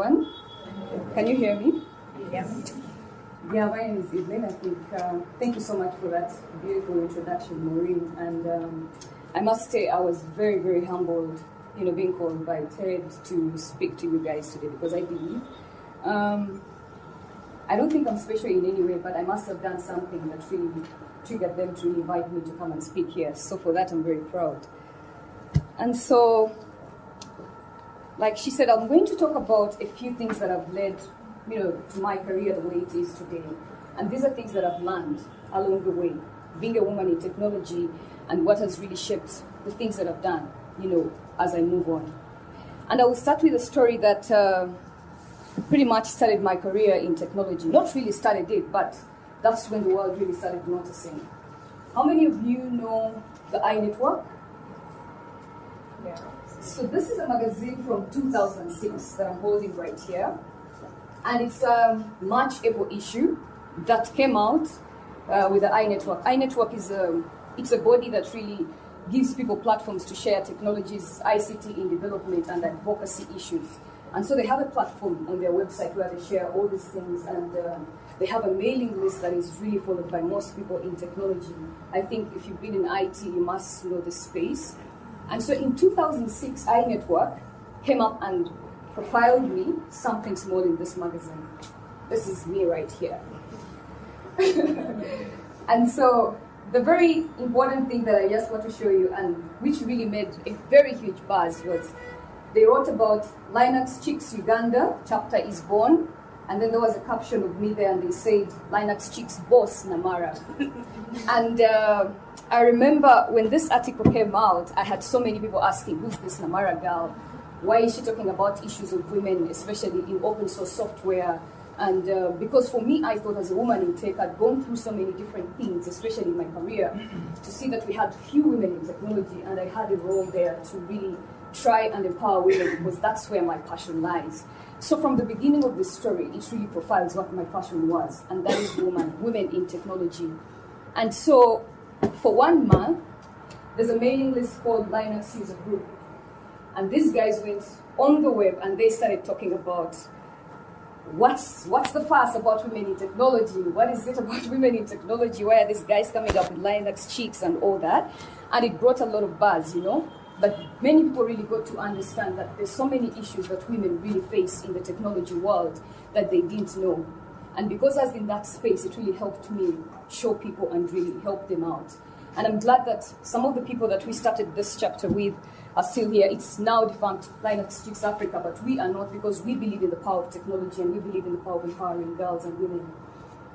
everyone. Can you hear me? Yes. Yeah, my name is Evelyn. I think, thank you so much for that beautiful introduction, Maureen. And I must say, I was very, very humbled, being called by TED to speak to you guys today, because I believe, I don't think I'm special in any way, but I must have done something that really triggered them to invite me to come and speak here. So for that, I'm very proud. And so, like she said, I'm going to talk about a few things that have led, to my career the way it is today. And these are things that I've learned along the way, being a woman in technology, and what has really shaped the things that I've done, as I move on. And I will start with a story that pretty much started my career in technology. Not really started it, but that's when the world really started noticing. How many of you know the iNetwork? Yeah. So this is a magazine from 2006 that I'm holding right here. And it's a March-April issue that came out with the iNetwork. iNetwork is it's a body that really gives people platforms to share technologies, ICT in development, and advocacy issues. And so they have a platform on their website where they share all these things, and they have a mailing list that is really followed by most people in technology. I think if you've been in IT, you must know this space. And so in 2006, iNetwork came up and profiled me, something small in this magazine. This is me right here. And so the very important thing that I just want to show you, and which really made a very huge buzz, was they wrote about Linux Chicks Uganda, chapter is born, and then there was a caption of me there, and they said, Linux Chicks boss, Namara. And I remember when this article came out, I had so many people asking, who's this Namara girl? Why is she talking about issues of women, especially in open source software? And because for me, I thought as a woman in tech, I'd gone through so many different things, especially in my career, to see that we had few women in technology, and I had a role there to really try and empower women, because that's where my passion lies. So from the beginning of this story, it really profiles what my passion was, and that is women in technology. And so for 1 month, there's a mailing list called Linux User Group. And these guys went on the web and they started talking about what's the fuss about women in technology? What is it about women in technology? Why are these guys coming up with Linux Chicks and all that? And it brought a lot of buzz, But many people really got to understand that there's so many issues that women really face in the technology world that they didn't know. And because I was in that space, it really helped me show people and really help them out. And I'm glad that some of the people that we started this chapter with are still here. It's now defunct Linux Chicks Africa, but we are not, because we believe in the power of technology, and we believe in the power of empowering girls and women.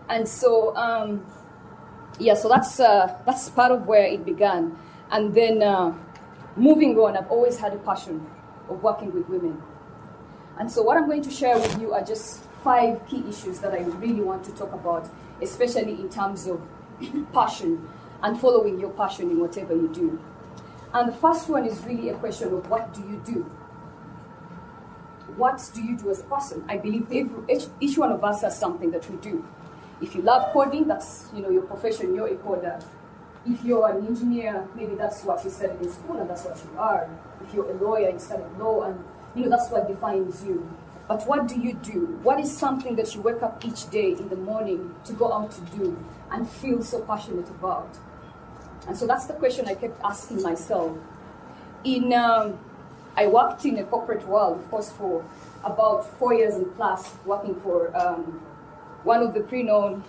And so, so that's part of where it began. And then moving on, I've always had a passion of working with women. And so what I'm going to share with you are just 5 key issues that I really want to talk about, especially in terms of passion and following your passion in whatever you do. And the first one is really a question of what do you do? What do you do as a person? I believe each one of us has something that we do. If you love coding, that's your profession, you're a coder. If you're an engineer, maybe that's what you studied in school and that's what you are. If you're a lawyer, you studied law, and that's what defines you. But what do you do? What is something that you wake up each day in the morning to go out to do and feel so passionate about? And so that's the question I kept asking myself. I worked in a corporate world, of course, for about 4 years and plus, working for one of the pre-known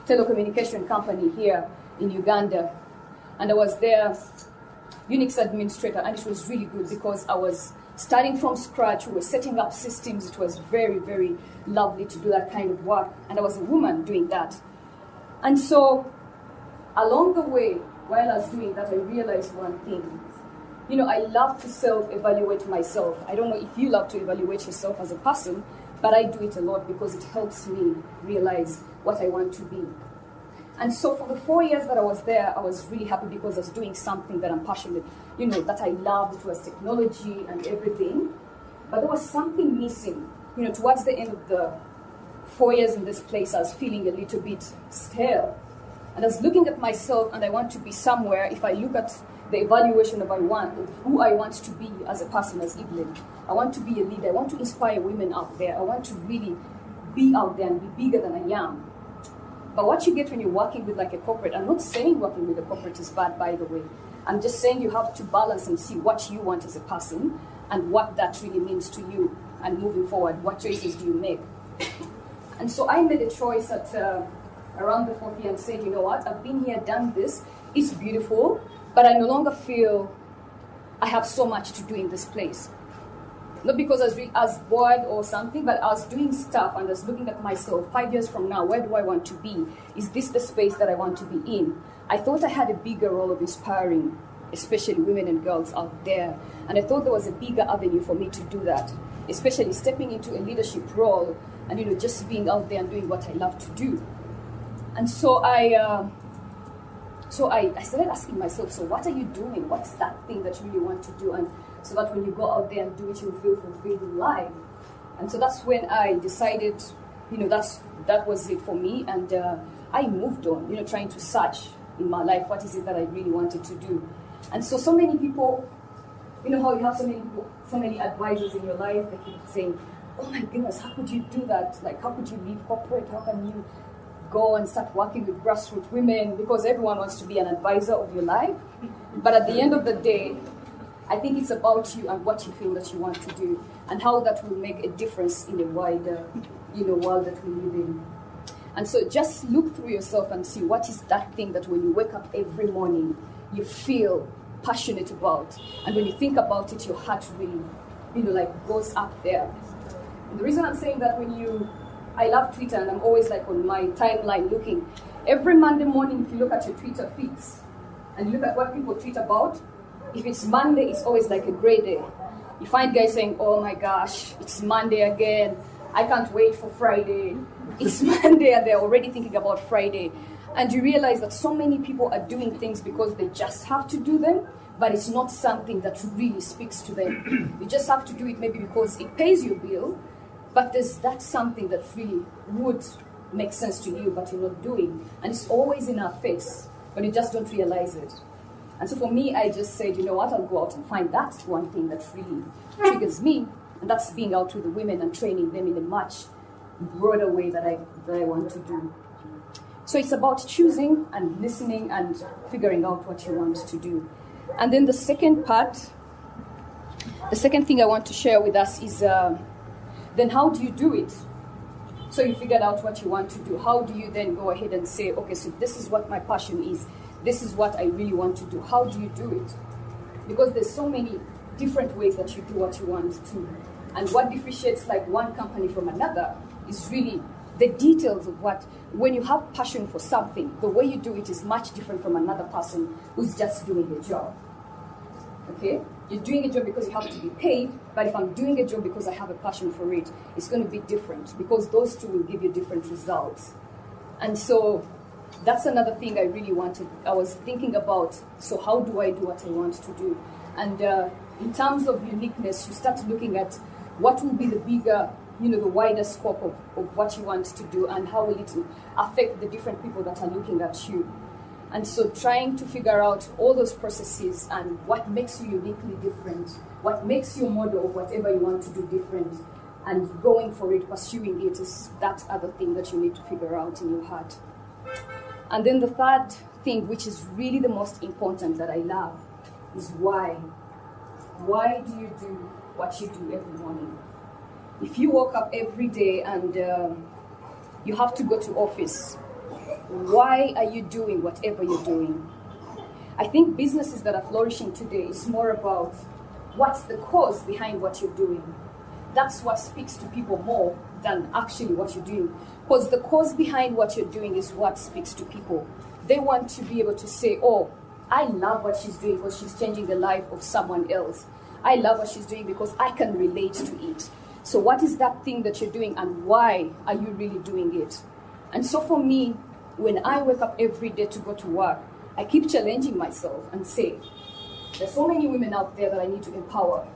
telecommunication company here in Uganda. And I was their Unix administrator, and it was really good because I was starting from scratch. We were setting up systems. It was very, very lovely to do that kind of work. And I was a woman doing that. And so along the way, while I was doing that, I realized one thing. I love to self-evaluate myself. I don't know if you love to evaluate yourself as a person, but I do it a lot because it helps me realize what I want to be. And so for the 4 years that I was there, I was really happy because I was doing something that I'm passionate, that I loved. It was technology and everything. But there was something missing. Towards the end of the 4 years in this place, I was feeling a little bit stale. And I was looking at myself, and I want to be somewhere. If I look at the evaluation of who I want to be as a person, as Evelyn. I want to be a leader. I want to inspire women out there. I want to really be out there and be bigger than I am. But what you get when you're working with like a corporate, I'm not saying working with a corporate is bad, by the way. I'm just saying you have to balance and see what you want as a person and what that really means to you. And moving forward, what choices do you make? And so I made a choice at around the fourth year and said, you know what, I've been here, done this, it's beautiful, but I no longer feel I have so much to do in this place. Not because I was bored or something, but I was doing stuff and I was looking at myself, 5 years from now, where do I want to be? Is this the space that I want to be in? I thought I had a bigger role of inspiring, especially women and girls out there. And I thought there was a bigger avenue for me to do that, especially stepping into a leadership role and, you know, just being out there and doing what I love to do. And so I started asking myself, so what are you doing? What's that thing that you really want to do? And so that when you go out there and do it, you'll feel fulfilled in life. And so that's when I decided, you know, that was it for me. And I moved on, you know, trying to search in my life, what is it that I really wanted to do? And so many people, you know how you have so many advisors in your life that keep saying, oh my goodness, how could you do that? Like, how could you leave corporate? How can you go and start working with grassroots women? Because everyone wants to be an advisor of your life. But at the end of the day, I think it's about you and what you feel that you want to do and how that will make a difference in the wider, you know, world that we live in. And so just look through yourself and see what is that thing that when you wake up every morning, you feel passionate about. And when you think about it, your heart really, you know, like goes up there. And the reason I'm saying that I love Twitter and I'm always like on my timeline looking. Every Monday morning, if you look at your Twitter feeds and you look at what people tweet about, if it's Monday, it's always like a great day. You find guys saying, oh my gosh, it's Monday again. I can't wait for Friday. It's Monday and they're already thinking about Friday. And you realize that so many people are doing things because they just have to do them, but it's not something that really speaks to them. You just have to do it maybe because it pays your bill, but that's something that really would make sense to you, but you're not doing. And it's always in our face, but you just don't realize it. And so for me, I just said, you know what, I'll go out and find that one thing that really triggers me, and that's being out with the women and training them in a much broader way that I want to do. So it's about choosing and listening and figuring out what you want to do. And then the second thing I want to share with us is then how do you do it? So you figured out what you want to do. How do you then go ahead and say, okay, so this is what my passion is. This is what I really want to do. How do you do it? Because there's so many different ways that you do what you want to. And what differentiates like one company from another is really the details of when you have passion for something, the way you do it is much different from another person who's just doing a job. Okay? You're doing a job because you have to be paid, but if I'm doing a job because I have a passion for it, it's going to be different because those two will give you different results. And so that's another thing I really wanted. I was thinking about, so how do I do what I want to do? And in terms of uniqueness, you start looking at what will be the bigger, you know, the wider scope of what you want to do and how will it affect the different people that are looking at you. And so trying to figure out all those processes and what makes you uniquely different, what makes your model of whatever you want to do different, and going for it, pursuing it is that other thing that you need to figure out in your heart. And then the third thing, which is really the most important that I love, is why. Why do you do what you do every morning? If you woke up every day and you have to go to office, why are you doing whatever you're doing? I think businesses that are flourishing today is more about what's the cause behind what you're doing. That's what speaks to people more than actually what you're doing. Because the cause behind what you're doing is what speaks to people. They want to be able to say, oh, I love what she's doing because she's changing the life of someone else. I love what she's doing because I can relate to it. So what is that thing that you're doing and why are you really doing it? And so for me, when I wake up every day to go to work, I keep challenging myself and say, there's so many women out there that I need to empower.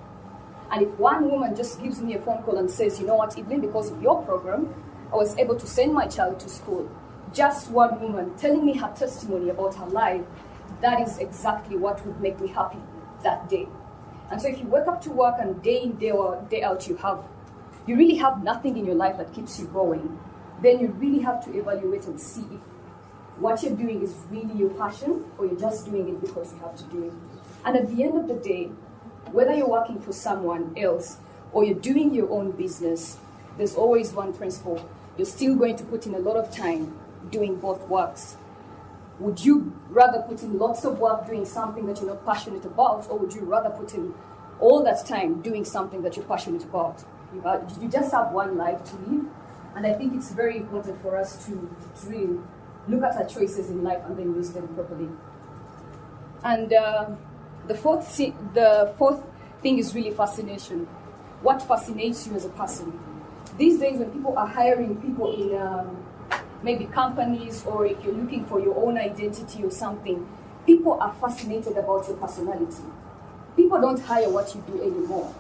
And if one woman just gives me a phone call and says, you know what, Evelyn, because of your program, I was able to send my child to school. Just one woman telling me her testimony about her life, that is exactly what would make me happy that day. And so if you wake up to work and day in, day out, you really have nothing in your life that keeps you going, then you really have to evaluate and see if what you're doing is really your passion or you're just doing it because you have to do it. And at the end of the day, whether you're working for someone else or you're doing your own business, there's always one principle. You're still going to put in a lot of time doing both works. Would you rather put in lots of work doing something that you're not passionate about, or would you rather put in all that time doing something that you're passionate about? You just have one life to live, and I think it's very important for us to really look at our choices in life and then use them properly. And the fourth thing is really fascination. What fascinates you as a person? These days when people are hiring people in maybe companies, or if you're looking for your own identity or something, people are fascinated about your personality. People don't hire what you do anymore.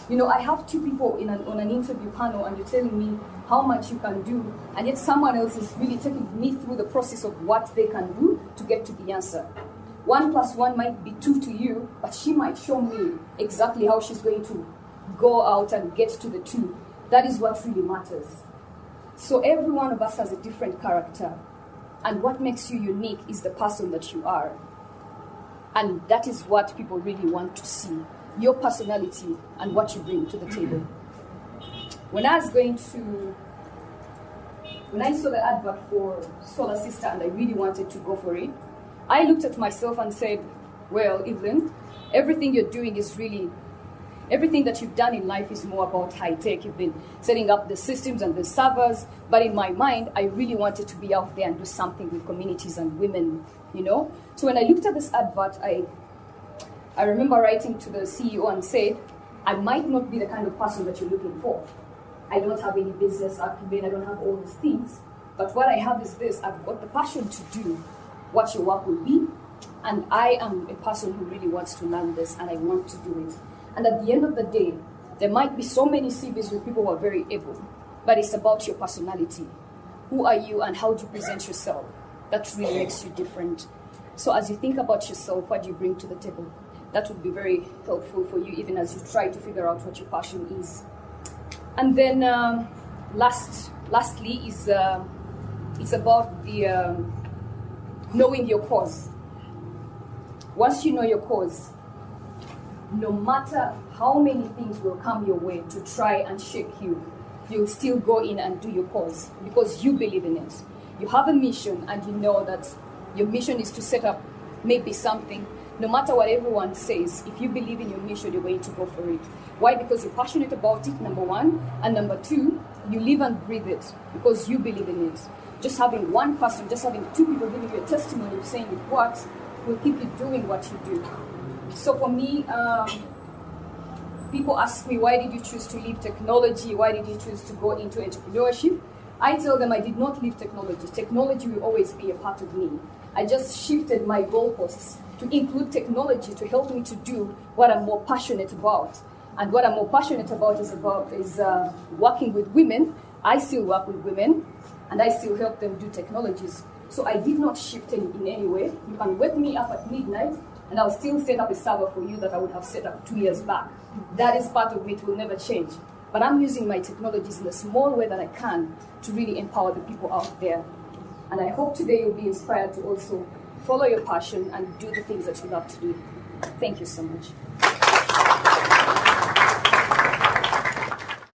You know, I have two people on an interview panel, and you're telling me how much you can do, and yet someone else is really taking me through the process of what they can do to get to the answer. 1 + 1 might be 2 to you, but she might show me exactly how she's going to go out and get to the 2. That is what really matters. So every one of us has a different character, and what makes you unique is the person that you are. And that is what people really want to see, your personality and what you bring to the table. When I saw the advert for Solar Sister and I really wanted to go for it, I looked at myself and said, well, Evelyn, everything you're doing is really, everything that you've done in life is more about high tech. You've been setting up the systems and the servers, but in my mind, I really wanted to be out there and do something with communities and women, you know? So when I looked at this advert, I remember writing to the CEO and said, I might not be the kind of person that you're looking for. I don't have any business acumen, I don't have all these things, but what I have is this: I've got the passion to do what your work will be, and I am a person who really wants to learn this, and I want to do it. And at the end of the day, there might be so many CVs with people who are very able, but it's about your personality. Who are you and how do you present yourself? That really makes you different. So as you think about yourself, what do you bring to the table? That would be very helpful for you, even as you try to figure out what your passion is. And then lastly is it's about the knowing your cause. Once you know your cause, no matter how many things will come your way to try and shake you, you'll still go in and do your cause because you believe in it. You have a mission, and you know that your mission is to set up maybe something. No matter what everyone says, if you believe in your mission, you're going to go for it. Why? Because you're passionate about it, number one. And number two, you live and breathe it because you believe in it. Just having one person, just having two people giving you a testimony saying it works will keep you doing what you do. So for me, people ask me, why did you choose to leave technology? Why did you choose to go into entrepreneurship? I tell them I did not leave technology. Technology will always be a part of me. I just shifted my goalposts to include technology to help me to do what I'm more passionate about. And what I'm more passionate about is working with women. I still work with women, and I still help them do technologies. So I did not shift in any way. You can wake me up at midnight, and I'll still set up a server for you that I would have set up 2 years back. That is part of me. It will never change. But I'm using my technologies in a small way that I can to really empower the people out there. And I hope today you'll be inspired to also follow your passion and do the things that you love to do. Thank you so much.